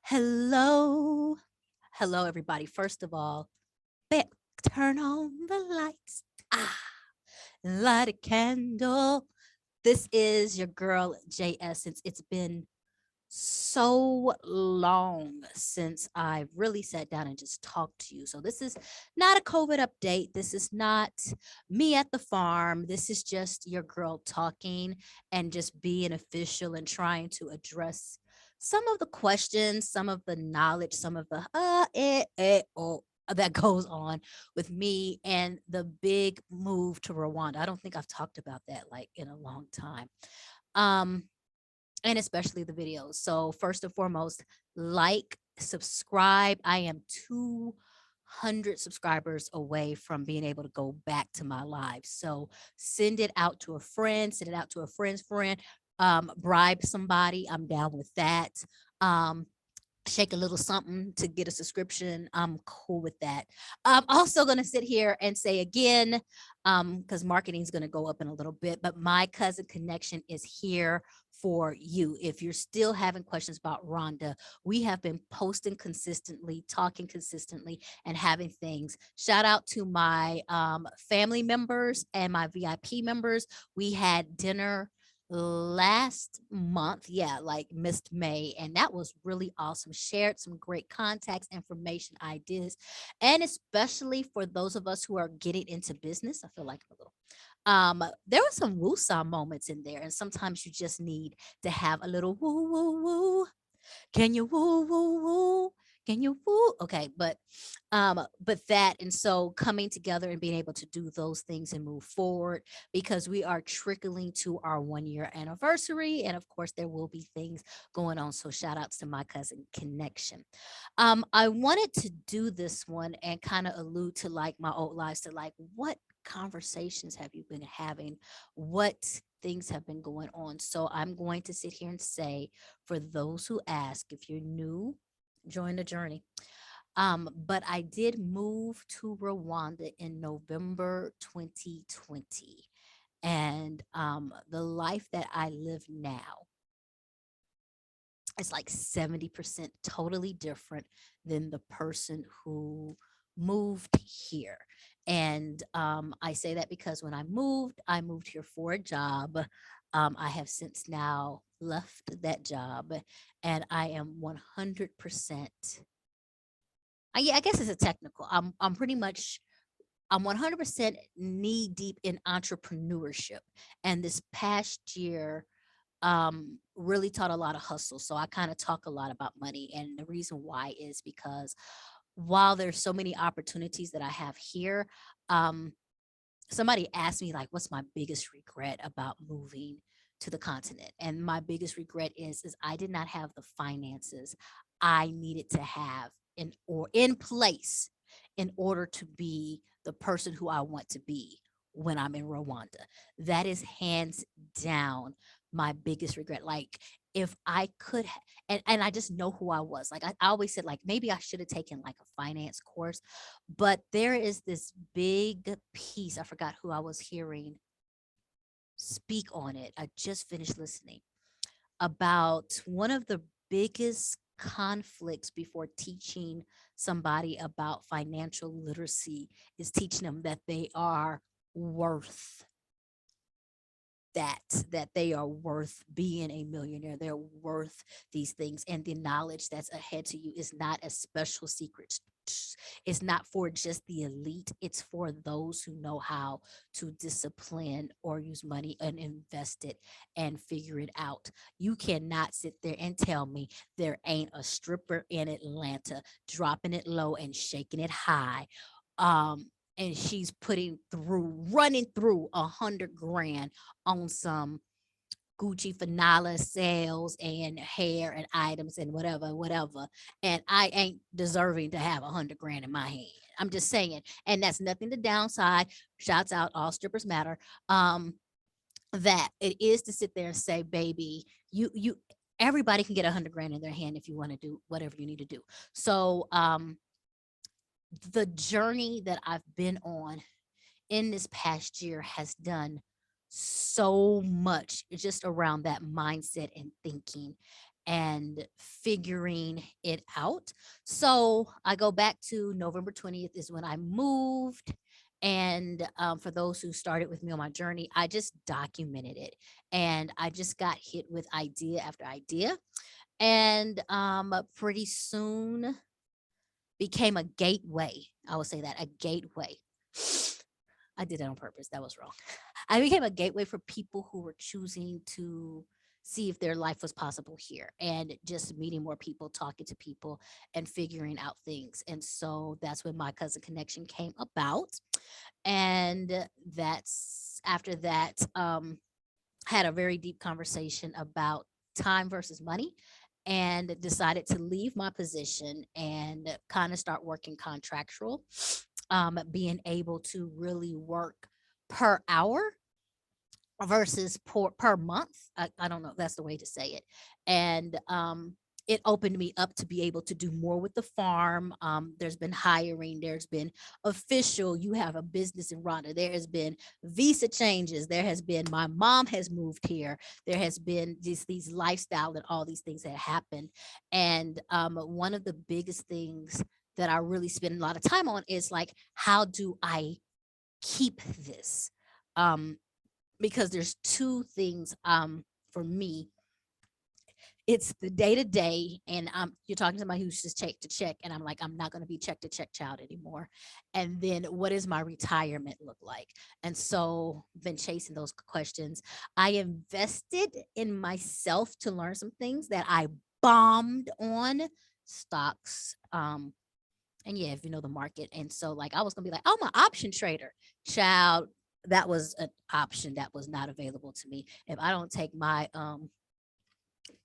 Hello. Hello, everybody. First of all, back, turn on the lights. Ah, light a candle. This is your girl, J Essence. It's been so long since I really sat down and just talked to you. So, this is not a COVID update. This is not me at the farm. This is just your girl talking and just being official and trying to address some of the questions, some of the knowledge, some of the oh that goes on with me and the big move to Rwanda. I don't think I've talked about that like in a long time. Um, and especially the videos. So first and foremost, like, subscribe. I am 200 subscribers away from being able to go back to my live. So send it out to a friend, send it out to a friend's friend, bribe somebody. I'm down with that. Um, Shake a little something to get a subscription. I'm cool with that. I'm also going to sit here and say again, because marketing is going to go up in a little bit, but my cousin connection is here for you. If you're still having questions about Rhonda, we have been posting consistently, talking consistently, and having things. Shout out to my family members and my VIP members. We had dinner last month, yeah, like missed May, and that was really awesome. Shared some great contacts, information, ideas, and especially for those of us who are getting into business. I feel like a little there were some woo-saw moments in there, and sometimes you just need to have a little woo woo woo. Can you woo woo woo? Can you woo? Okay, but that, and so coming together and being able to do those things and move forward, because we are trickling to our 1 year anniversary, and of course there will be things going on. So shout outs to my cousin connection. I wanted to do this one and kind of allude to like my old lives, to like what conversations have you been having, what things have been going on. So I'm going to sit here and say, for those who ask, if you're new, join the journey. But I did move to Rwanda in November 2020. And the life that I live now is like 70% totally different than the person who moved here. And I say that because when I moved here for a job. I have since now left that job, and I am 100%. Yeah, I guess it's a technical. I'm pretty much, I'm 100% knee deep in entrepreneurship. And this past year really taught a lot of hustle. So I kind of talk a lot about money. And the reason why is because while there's so many opportunities that I have here, um, somebody asked me like, what's my biggest regret about moving to the continent? And my biggest regret is I did not have the finances I needed to have in place in order to be the person who I want to be when I'm in Rwanda. That is hands down my biggest regret. Like, if I could and I just know who I was. Like, I always said like maybe I should have taken like a finance course, but there is this big piece. I forgot who I was hearing speak on it. I just finished listening about one of the biggest conflicts before teaching somebody about financial literacy is teaching them that they are worth that, that they are worth being a millionaire. They're worth these things, and the knowledge that's ahead to you is not a special secret. It's not for just the elite. It's for those who know how to discipline or use money and invest it and figure it out. You cannot sit there and tell me there ain't a stripper in Atlanta dropping it low and shaking it high. And she's running through 100 grand on some Gucci Finale sales and hair and items and whatever, whatever. And I ain't deserving to have 100 grand in my hand. I'm just saying. And that's nothing to downside. Shouts out, all strippers matter. That it is to sit there and say, baby, you everybody can get 100 grand in their hand if you want to do whatever you need to do. So the journey that I've been on in this past year has done so much just around that mindset and thinking and figuring it out. So I go back to November 20th is when I moved. And for those who started with me on my journey, I just documented it. And I just got hit with idea after idea. And pretty soon became a gateway. I would say that a gateway. I did that on purpose. That was wrong. I became a gateway for people who were choosing to see if their life was possible here and just meeting more people, talking to people, and figuring out things. And so that's when my cousin connection came about. And that's after that, had a very deep conversation about time versus money and decided to leave my position and kind of start working contractual, being able to really work per hour versus per month. I don't know if that's the way to say it. And it opened me up to be able to do more with the farm. There's been hiring, there's been official, you have a business in Rwanda. There has been visa changes. There has been, my mom has moved here. There has been these lifestyle and all these things that happened. And one of the biggest things that I really spend a lot of time on is like, how do I keep this? Um, because there's two things for me. It's the day to day, and you're talking to somebody who's just check to check, and I'm like, I'm not going to be check to check child anymore. And then what does my retirement look like? And so been chasing those questions. I invested in myself to learn some things that I bombed on: stocks, and yeah, if you know the market. And so like I was gonna be like, oh, I'm an option trader. Child, that was an option that was not available to me. If I don't take my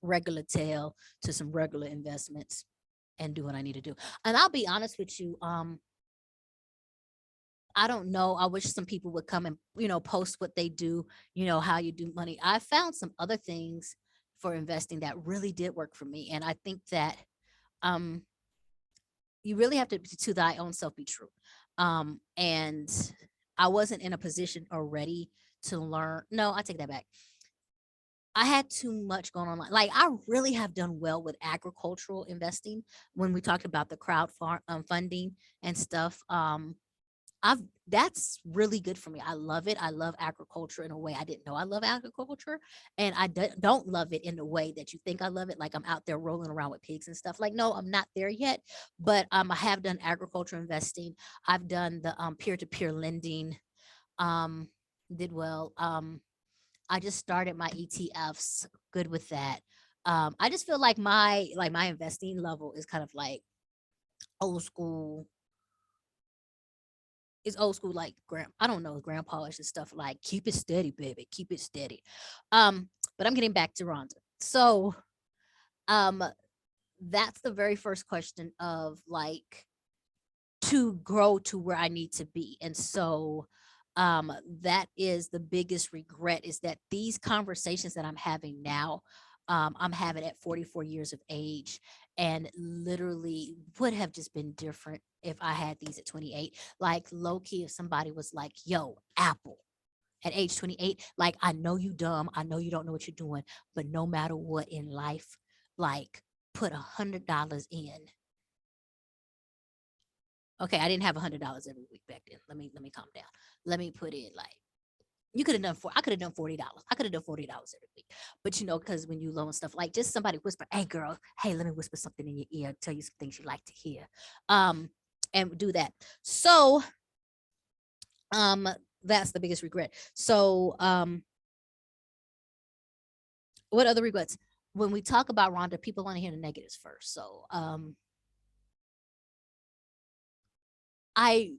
regular tail to some regular investments and do what I need to do. And I'll be honest with you, I don't know. I wish some people would come and, post what they do, how you do money. I found some other things for investing that really did work for me. And I think that um you really have to thy own self be true. And I wasn't in a position already to learn. No, I take that back. I had too much going on. Like I really have done well with agricultural investing when we talked about the funding and stuff. I've That's really good for me. I love it. I love agriculture in a way I didn't know I love agriculture, and don't love it in the way that you think I love it. Like I'm out there rolling around with pigs and stuff. Like no, I'm not there yet. But I have done agriculture investing. I've done the peer to peer lending. Um, did well. I just started my ETFs. Good with that. I just feel like my investing level is kind of like old school. It's old school, like I don't know, grandpa and stuff, like keep it steady, baby, keep it steady. But I'm getting back to Rhonda. So um that's the very first question of like to grow to where I need to be. And so that is the biggest regret, is that these conversations that I'm having now, I'm having at 44 years of age, and literally would have just been different if I had these at 28. Like low key, if somebody was like, yo, Apple at age 28, like I know you dumb, I know you don't know what you're doing, but no matter what in life, like put $100 in. Okay, I didn't have $100 every week back then. Let me calm down. Let me put in like, you could have done I could have done $40. I could have done $40 every week. But because when you loan stuff, like just somebody whisper, hey girl, hey, let me whisper something in your ear, tell you some things you like to hear. And do that. So um that's the biggest regret. So what other regrets? When we talk about Rhonda, people want to hear the negatives first. So I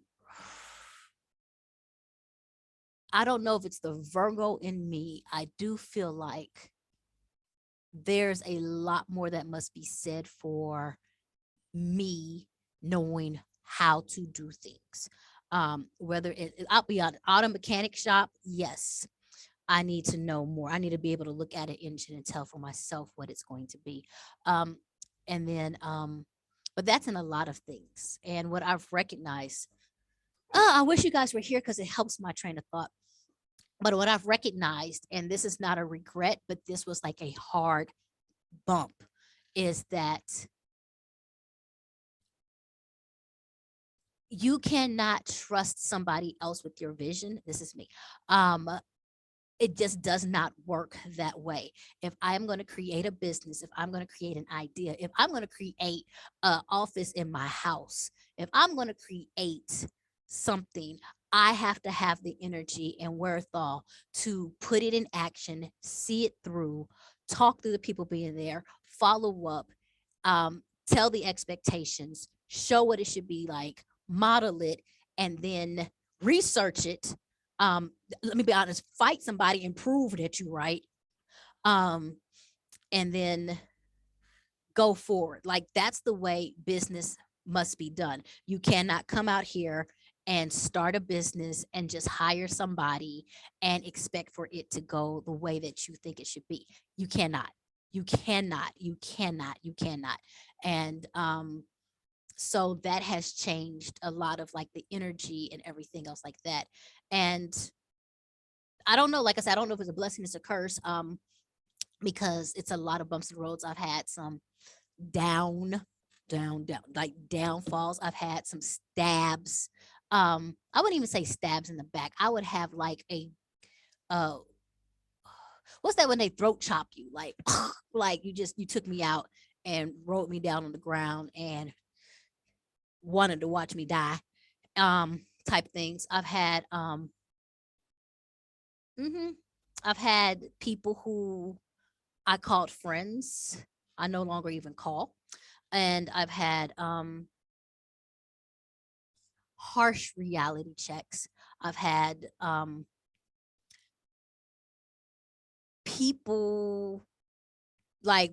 I don't know if it's the Virgo in me. I do feel like there's a lot more that must be said for me knowing how to do things. Whether I'll be on auto mechanic shop, yes, I need to know more. I need to be able to look at an engine and tell for myself what it's going to be. Um, and then, but that's in a lot of things. And what I've recognized, I wish you guys were here because it helps my train of thought. But what I've recognized, and this is not a regret, but this was like a hard bump, is that you cannot trust somebody else with your vision. This is me. Um, it just does not work that way. If I'm going to create a business, if I'm going to create an idea, if I'm going to create an office in my house, if I'm going to create something, I have to have the energy and wherewithal to put it in action, see it through, talk to the people being there, follow up, tell the expectations, show what it should be like, model it, and then research it. Let me be honest, fight somebody and prove that you're right. Um, and then go forward. Like that's the way business must be done. You cannot come out here and start a business and just hire somebody and expect for it to go the way that you think it should be. You cannot. You cannot. You cannot. You cannot. And so that has changed a lot of like the energy and everything else like that. And I don't know, like I said, I don't know if it's a blessing, it's a curse. Because it's a lot of bumps and roads. I've had some down, down, like downfalls. I've had some stabs. I wouldn't even say stabs in the back. I would have like a uh what's that when they throat chop you? Like like you took me out and rolled me down on the ground and wanted to watch me die. Type things. Mhm. I've had people who I called friends. I no longer even call. And I've had harsh reality checks. I've had people like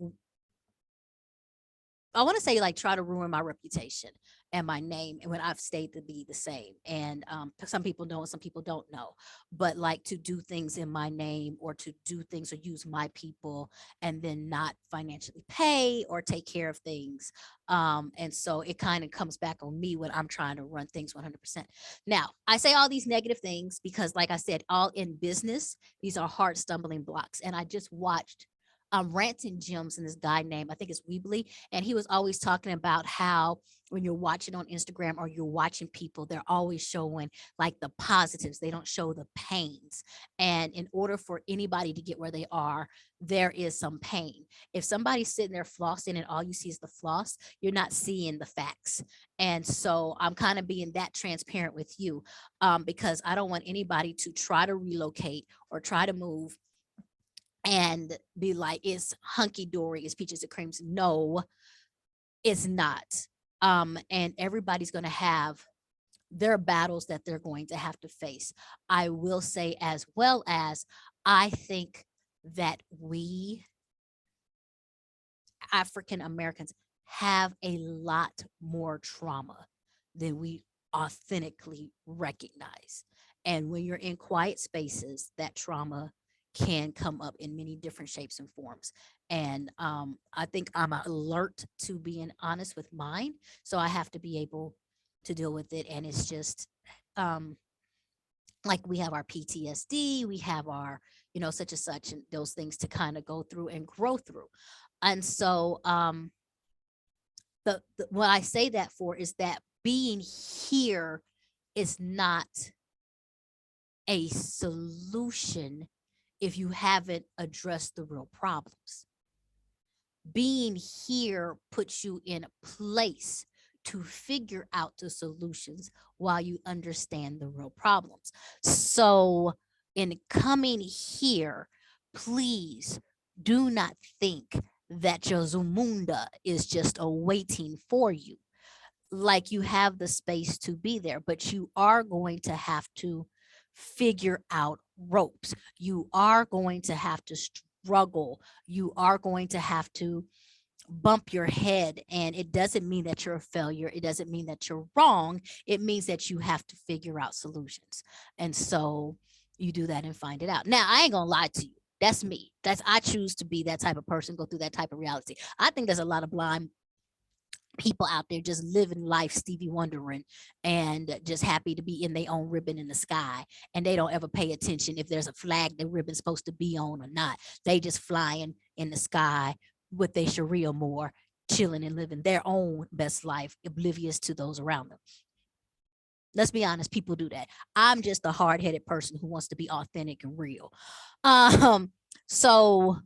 I want to say like try to ruin my reputation and my name, and when I've stayed to be the same. And some people know and some people don't know, but like to do things in my name or to do things or use my people and then not financially pay or take care of things. And so it kind of comes back on me when I'm trying to run things 100%. Now, I say all these negative things because, like I said, all in business, these are hard stumbling blocks. And I just watched Ranting Gems and this guy named, I think it's Weebly, and he was always talking about how when you're watching on Instagram or you're watching people, they're always showing like the positives. They don't show the pains. And in order for anybody to get where they are, there is some pain. If somebody's sitting there flossing and all you see is the floss, you're not seeing the facts. And so I'm kind of being that transparent with you, because I don't want anybody to try to relocate or try to move and be like it's hunky dory, it's peaches and creams. No, it's not. And everybody's going to have their battles that they're going to have to face. I will say, as well as I think that we African Americans have a lot more trauma than we authentically recognize. And when you're in quiet spaces, that trauma can come up in many different shapes and forms. And I think I'm alert to being honest with mine. So I have to be able to deal with it. And it's just um, like we have our PTSD, we have our, such and such, and those things to kind of go through and grow through. And so the what I say that for is that being here is not a solution if you haven't addressed the real problems. Being here puts you in a place to figure out the solutions while you understand the real problems. So, in coming here, please do not think that your Zamunda is just awaiting for you. Like you have the space to be there, but you are going to have to figure out ropes. You are going to have to struggle. You are going to have to bump your head. And it doesn't mean that you're a failure. It doesn't mean that you're wrong. It means that you have to figure out solutions. And so you do that and find it out. Now, I ain't going to lie to you. That's me. I choose to be that type of person, go through that type of reality. I think there's a lot of blind people out there just living life Stevie wondering and just happy to be in their own ribbon in the sky, and they don't ever pay attention if there's a flag the ribbon's supposed to be on or not. They just flying in the sky with their Sharia more, chilling and living their own best life, oblivious to those around them. Let's be honest, people do that. I'm just a hard-headed person who wants to be authentic and real. um so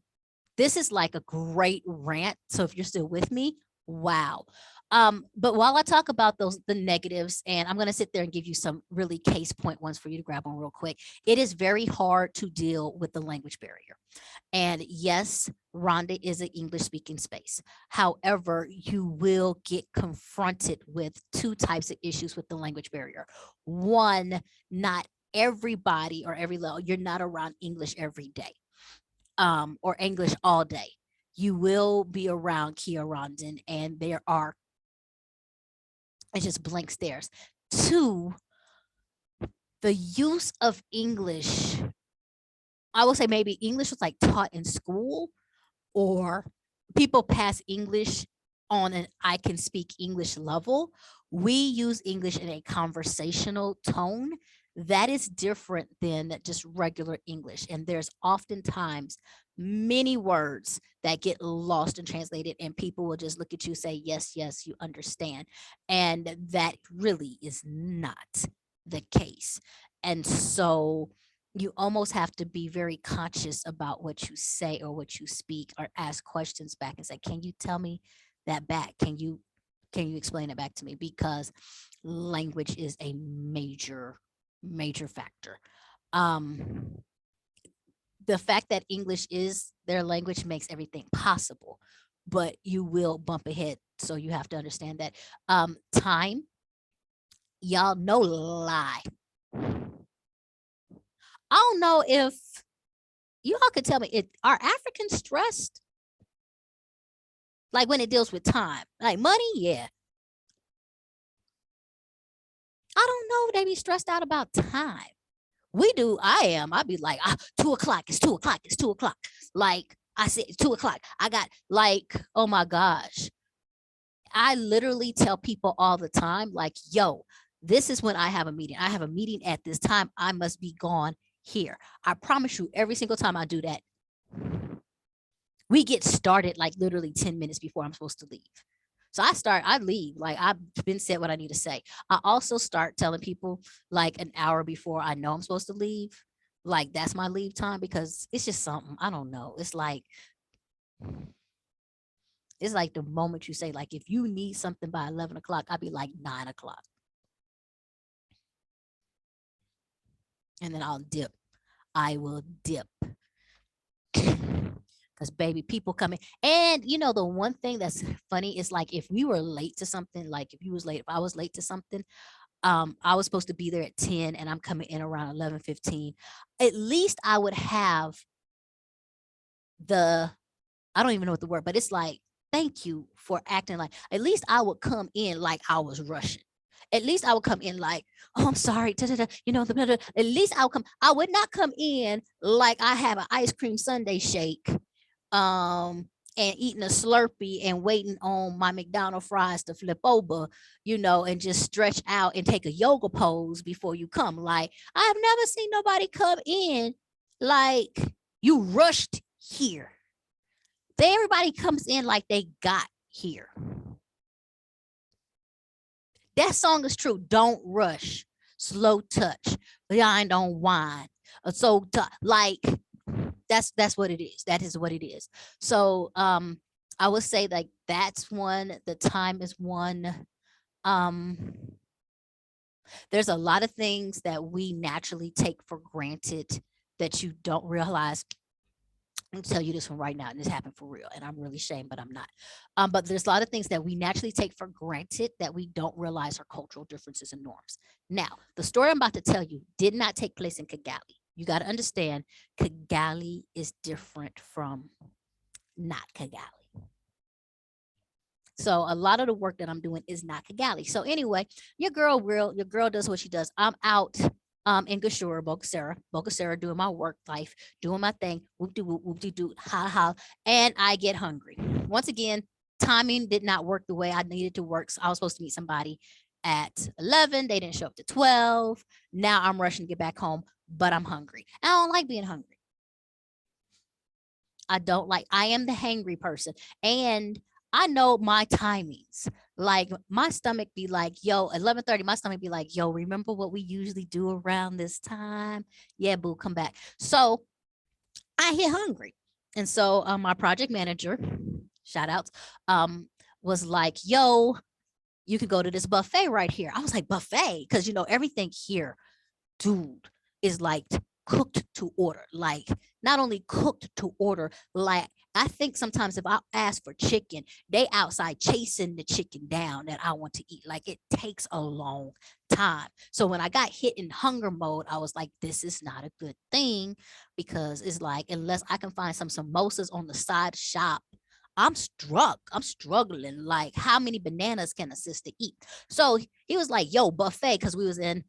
this is like a great rant. So if you're still with me, wow. But while I talk about the negatives, and I'm going to sit there and give you some really case point ones for you to grab on real quick. It is very hard to deal with the language barrier. And yes, Rhonda is an English speaking space. However, you will get confronted with two types of issues with the language barrier. One, not everybody or every level, you're not around English every day, or English all day. You will be around Kia Rondon, and there are, it's just blank stares. Two, the use of English, I will say maybe English was like taught in school, or people pass English on an I can speak English level. We use English in a conversational tone that is different than just regular English. And there's oftentimes many words that get lost and translated, and people will just look at you, say, yes, yes, you understand. And that really is not the case. And so you almost have to be very conscious about what you say or what you speak, or ask questions back and say, can you tell me that back? Can you explain it back to me? Because language is a major factor. um the fact that English is their language makes everything possible, but you will bump ahead, so you have to understand that. Time, y'all, no lie, I don't know if you all could tell me, are Africans stressed? Like when it deals with time, like money, yeah. I don't know if they be stressed out about time. We do. I am. I'd be like, 2 o'clock. It's 2 o'clock. It's 2 o'clock. Like I said, 2 o'clock. I got like, oh my gosh. I literally tell people all the time, like, yo, this is when I have a meeting. I have a meeting at this time. I must be gone here. I promise you, every single time I do that, we get started like literally 10 minutes before I'm supposed to leave. So I leave, like I've been said what I need to say. I also start telling people like an hour before I know I'm supposed to leave. Like that's my leave time, because it's just something, I don't know. It's like the moment you say, like, if you need something by 11 o'clock, I'd be like 9 o'clock. And then I'll dip. I will dip. Because baby, people coming. And the one thing that's funny is, like, if we were late to something, like if I was late to something, I was supposed to be there at 10 and I'm coming in around 11:15. At least I would have the, I don't even know what the word, but it's like, thank you for acting like, at least I would come in like I was rushing. At least I would come in like, oh, I'm sorry. At least I would not come in like I have an ice cream sundae shake, and eating a Slurpee and waiting on my McDonald's fries to flip over, and just stretch out and take a yoga pose before you come. Like, I have never seen nobody come in like you rushed here. Everybody comes in like they got here. That song is true. Don't rush. Slow touch. Behind on wine. So like that's what it is. That is what it is. So I would say like that's one. The time is one. Um there's a lot of things that we naturally take for granted that you don't realize. I'm tell you this one right now, and this happened for real, and I'm really ashamed, but I'm not. But there's a lot of things that we naturally take for granted that we don't realize are cultural differences and norms. Now, the story I'm about to tell you did not take place in Kigali. You got to understand, Kigali is different from not Kigali. So a lot of the work that I'm doing is not Kigali. So anyway, your girl does what she does. I'm out in Gashura, Bokasera, doing my work life, doing my thing, whoop de whoop, whoop de doo, ha ha, and I get hungry. Once again, timing did not work the way I needed to work. So I was supposed to meet somebody at 11. They didn't show up to 12. Now I'm rushing to get back home, but I'm hungry. I don't like being hungry. I am the hangry person. And I know my timings. Like my stomach be like, yo, 11:30, my stomach be like, yo, remember what we usually do around this time? Yeah, boo, come back. So I hit hungry. And so my project manager, shout outs, was like, yo, you could go to this buffet right here. I was like, buffet? Because everything here, dude, is like cooked to order. Like not only cooked to order, like I think sometimes if I ask for chicken, they outside chasing the chicken down that I want to eat. Like it takes a long time. So when I got hit in hunger mode, I was like, this is not a good thing, because it's like unless I can find some samosas on the side shop, I'm struggling. Like, how many bananas can a sister eat? So he was like, yo, buffet, because we was in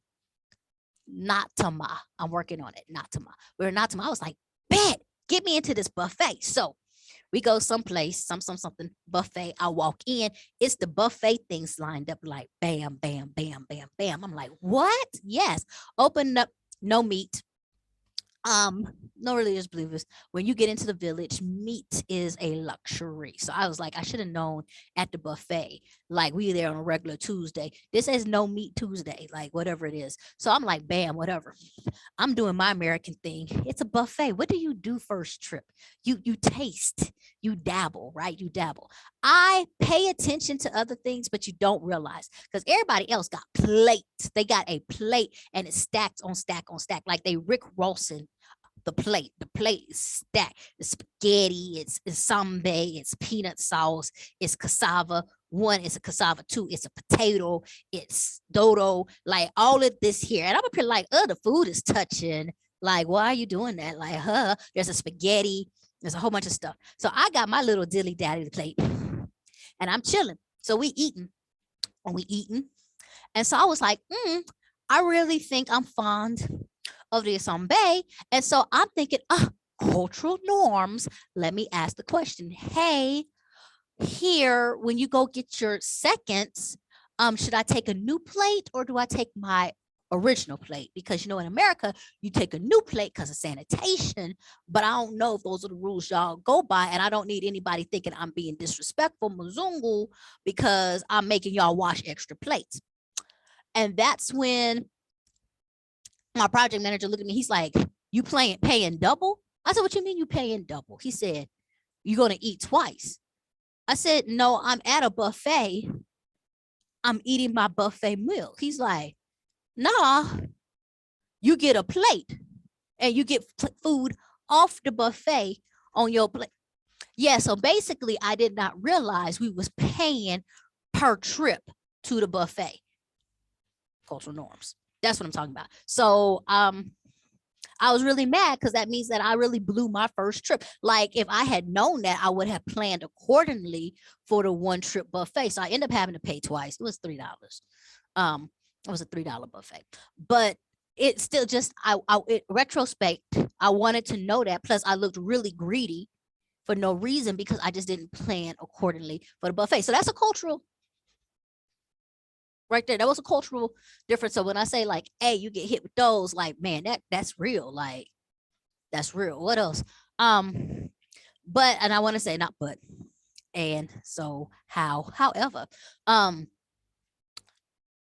Natama. I'm working on it. Natama. We're in Natama. I was like, bet, get me into this buffet. So we go someplace, something buffet. I walk in. It's the buffet things lined up like bam, bam, bam, bam, bam. I'm like, what? Yes. Open up, no meat, no religious believers. When you get into the village, meat is a luxury. So I was like, I should have known at the buffet. Like we there on a regular Tuesday. This says no meat Tuesday, like whatever it is. So I'm like, bam, whatever. I'm doing my American thing. It's a buffet. What do you do first trip? You taste, you dabble, right? You dabble. I pay attention to other things, but you don't realize because everybody else got plates. They got a plate and it's stacked on stack on stack, like they Rick Rollson the plate. The plate is stacked. It's spaghetti, it's sambe, it's peanut sauce, it's cassava. One is a cassava, two, it's a potato, it's dodo, like all of this here. And I'm up here like, oh, the food is touching. Like, why are you doing that? Like, there's a spaghetti, there's a whole bunch of stuff. So I got my little dilly daddy plate and I'm chilling. So we eating and we eating. And so I was like, I really think I'm fond of the Bay. And so I'm thinking, cultural norms. Let me ask the question. Hey, here, when you go get your seconds, should I take a new plate or do I take my original plate? Because in America, you take a new plate because of sanitation, but I don't know if those are the rules y'all go by, and I don't need anybody thinking I'm being disrespectful, Mzungu, because I'm making y'all wash extra plates. And that's when my project manager looked at me. He's like, you paying double? I said, what you mean you paying double? He said, you're going to eat twice. I said, no, I'm at a buffet. I'm eating my buffet meal. He's like, nah, you get a plate and you get food off the buffet on your plate. Yeah, so basically I did not realize we was paying per trip to the buffet. Cultural norms. That's what I'm talking about. So I was really mad because that means that I really blew my first trip. Like if I had known that, I would have planned accordingly for the one trip buffet. So I ended up having to pay twice. It was $3. It was a $3 buffet, but it still just retrospect. I wanted to know that. Plus, I looked really greedy for no reason because I just didn't plan accordingly for the buffet. So that's a cultural right there. That was a cultural difference. So when I say like, hey, you get hit with those, like, man, that's real. Like, that's real. What else? But and I want to say not but. And so however,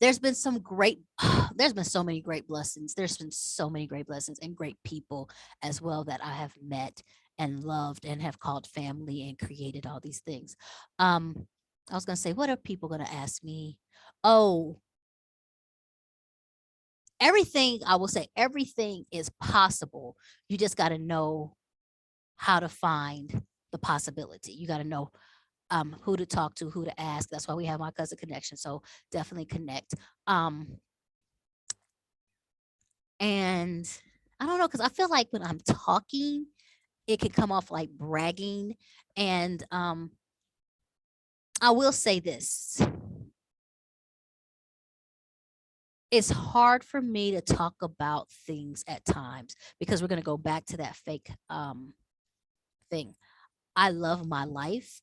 there's been some great there's been so many great blessings. There's been so many great blessings and great people as well that I have met and loved and have called family and created all these things. I was gonna say, what are people gonna ask me? Oh, everything. I will say everything is possible. You just got to know how to find the possibility. You got to know who to talk to, who to ask. That's why we have my cousin connection. So definitely connect. And I don't know, because I feel like when I'm talking, it can come off like bragging. And I will say this. It's hard for me to talk about things at times because we're going to go back to that fake thing. I love my life.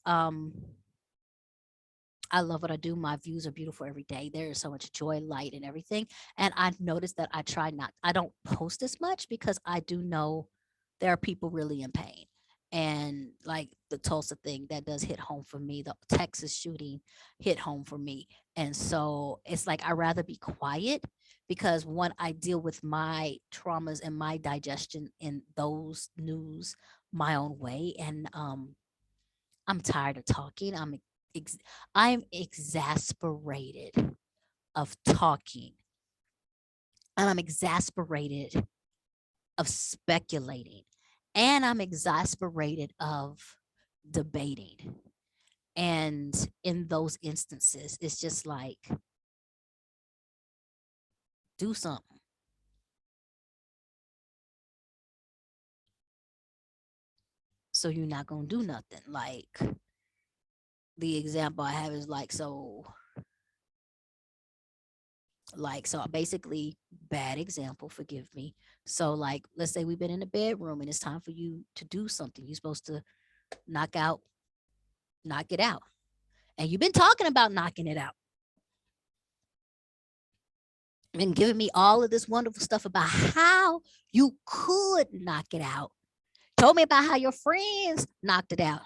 I love what I do. My views are beautiful every day. There is so much joy, light, and everything. And I've noticed that I don't post as much because I do know there are people really in pain. And like the Tulsa thing, that does hit home for me. The Texas shooting hit home for me. And so it's like I'd rather be quiet because one, I deal with my traumas and my digestion in those news my own way. And I'm tired of talking. Ex- I'm exasperated of talking, and I'm exasperated of speculating, and I'm exasperated of debating. And in those instances, it's just like, do something. So you're not gonna do nothing. Like the example I have is so basically, bad example, forgive me. So like let's say we've been in the bedroom and it's time for you to do something. You're supposed to knock out, knock it out. And you've been talking about knocking it out. And giving me all of this wonderful stuff about how you could knock it out. Told me about how your friends knocked it out.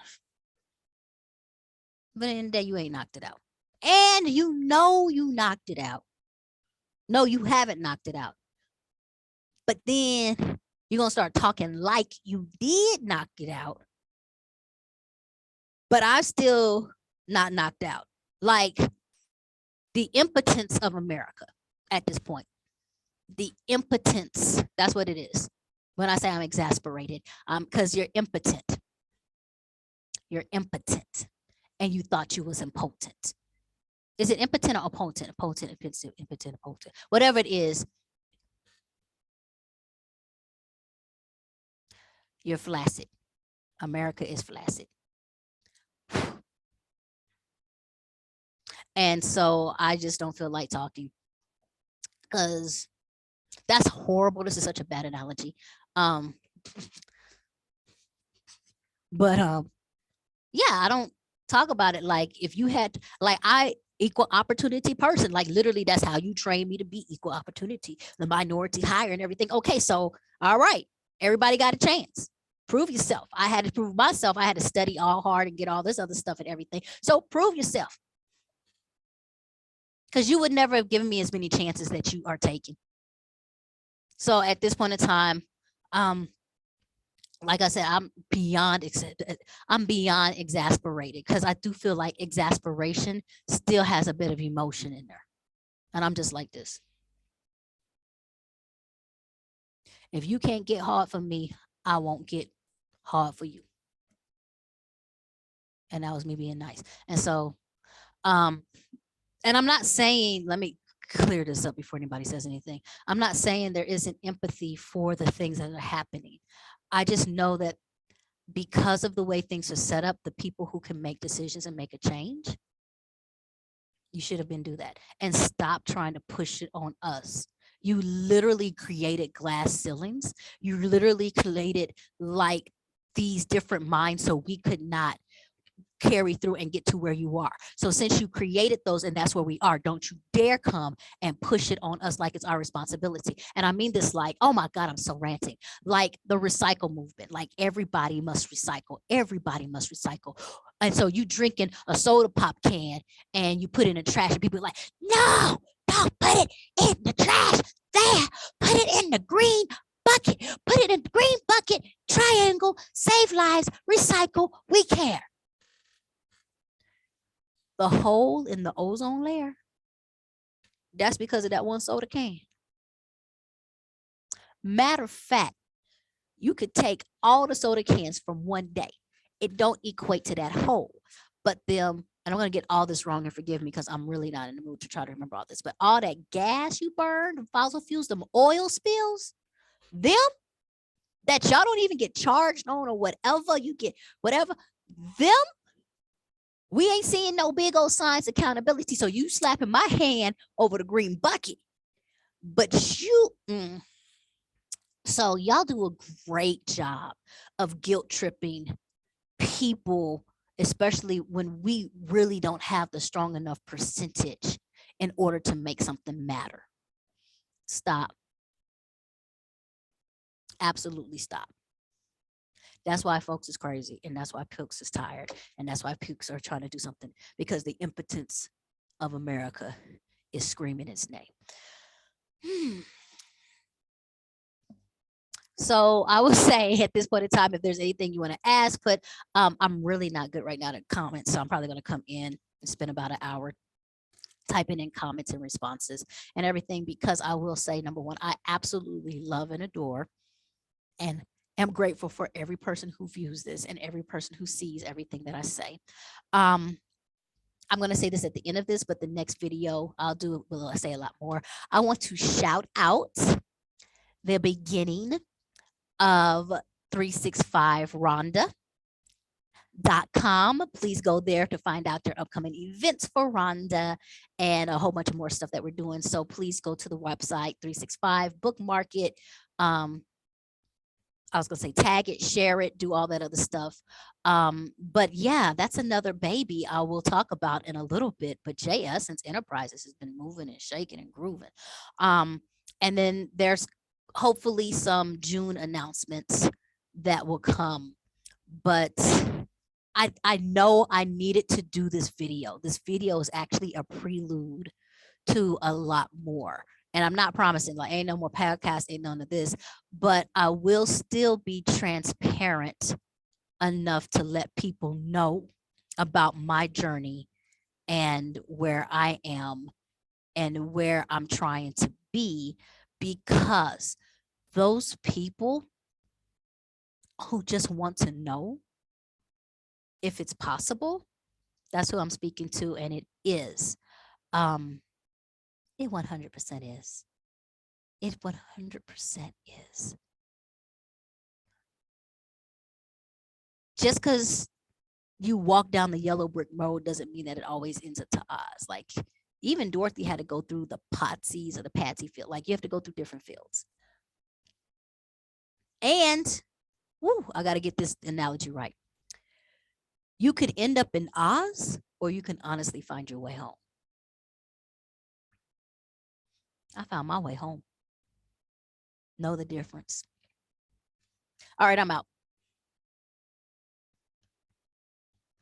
But in the day, you ain't knocked it out. And you know you knocked it out. No, you haven't knocked it out. But then you're going to start talking like you did knock it out. But I'm still not knocked out. Like the impotence of America at this point. The impotence. That's what it is. When I say I'm exasperated, because you're impotent. You're impotent. And you thought you was impotent. Is it impotent or impotent? Impotent, impotent. Whatever it is, you're flaccid. America is flaccid. And so I just don't feel like talking because that's horrible. This is such a bad analogy. Um, but yeah, I don't talk about it like if you had like I equal opportunity person, like literally that's how you train me to be equal opportunity, the minority hire and everything. Okay, so all right, everybody got a chance. Prove yourself. I had to prove myself. I had to study all hard and get all this other stuff and everything. So prove yourself. Because you would never have given me as many chances that you are taking. So at this point in time, um, like I said, I'm beyond exasperated because I do feel like exasperation still has a bit of emotion in there. And I'm just like this. If you can't get hard for me, I won't get hard for you. And that was me being nice. And so, um, and I'm not saying, let me clear this up before anybody says anything. I'm not saying there isn't empathy for the things that are happening. I just know that because of the way things are set up, the people who can make decisions and make a change, you should have been do that and stop trying to push it on us. You literally created glass ceilings. You literally created like these different minds so we could not carry through and get to where you are. So since you created those and that's where we are, don't you dare come and push it on us like it's our responsibility. And I mean this like, oh my God, I'm so ranting. Like the recycle movement, like everybody must recycle. Everybody must recycle. And so you drinking a soda pop can and you put it in the trash and people are like, no, don't put it in the trash there. Put it in the green bucket. Put it in the green bucket. Triangle, save lives, recycle, we care. The hole in the ozone layer, that's because of that one soda can. Matter of fact, you could take all the soda cans from one day. It don't equate to that hole. But them, and I'm going to get all this wrong and forgive me because I'm really not in the mood to try to remember all this, but all that gas you burn, the fossil fuels, them oil spills, them that y'all don't even get charged on or whatever you get, whatever, them we ain't seeing no big old science accountability. So you slapping my hand over the green bucket. But so y'all do a great job of guilt tripping people especially when we really don't have the strong enough percentage in order to make something matter. Stop. Absolutely stop. That's why folks is crazy, and that's why Pukes is tired, and that's why Pukes are trying to do something, because the impotence of America is screaming its name. So I would say at this point in time, if there's anything you want to ask, but I'm really not good right now to comment, so I'm probably going to come in and spend about an hour typing in comments and responses and everything, because I will say, number one, I absolutely love and adore and am grateful for every person who views this and every person who sees everything that I say. I'm going to say this at the end of this, but the next video I'll do, will say a lot more. I want to shout out the beginning of 365 Rhonda.com. Please go there to find out their upcoming events for Rhonda and a whole bunch of more stuff that we're doing. So please go to the website 365, bookmark it. I was going to say tag it, share it, do all that other stuff. But yeah, that's another baby I will talk about in a little bit. But J Essence Enterprises has been moving and shaking and grooving. And then there's hopefully some June announcements that will come. But I know I needed to do this video. This video is actually a prelude to a lot more. And I'm not promising, like, ain't no more podcasts, ain't none of this, but I will still be transparent enough to let people know about my journey and where I am and where I'm trying to be, because those people who just want to know if it's possible, that's who I'm speaking to, and it is. It 100% is. It 100% is. Just because you walk down the yellow brick road doesn't mean that it always ends up to Oz. Like, even Dorothy had to go through the Potsy's or the Patsy field. Like, you have to go through different fields. And, I got to get this analogy right. You could end up in Oz, or you can honestly find your way home. I found my way home. Know the difference. All right, I'm out.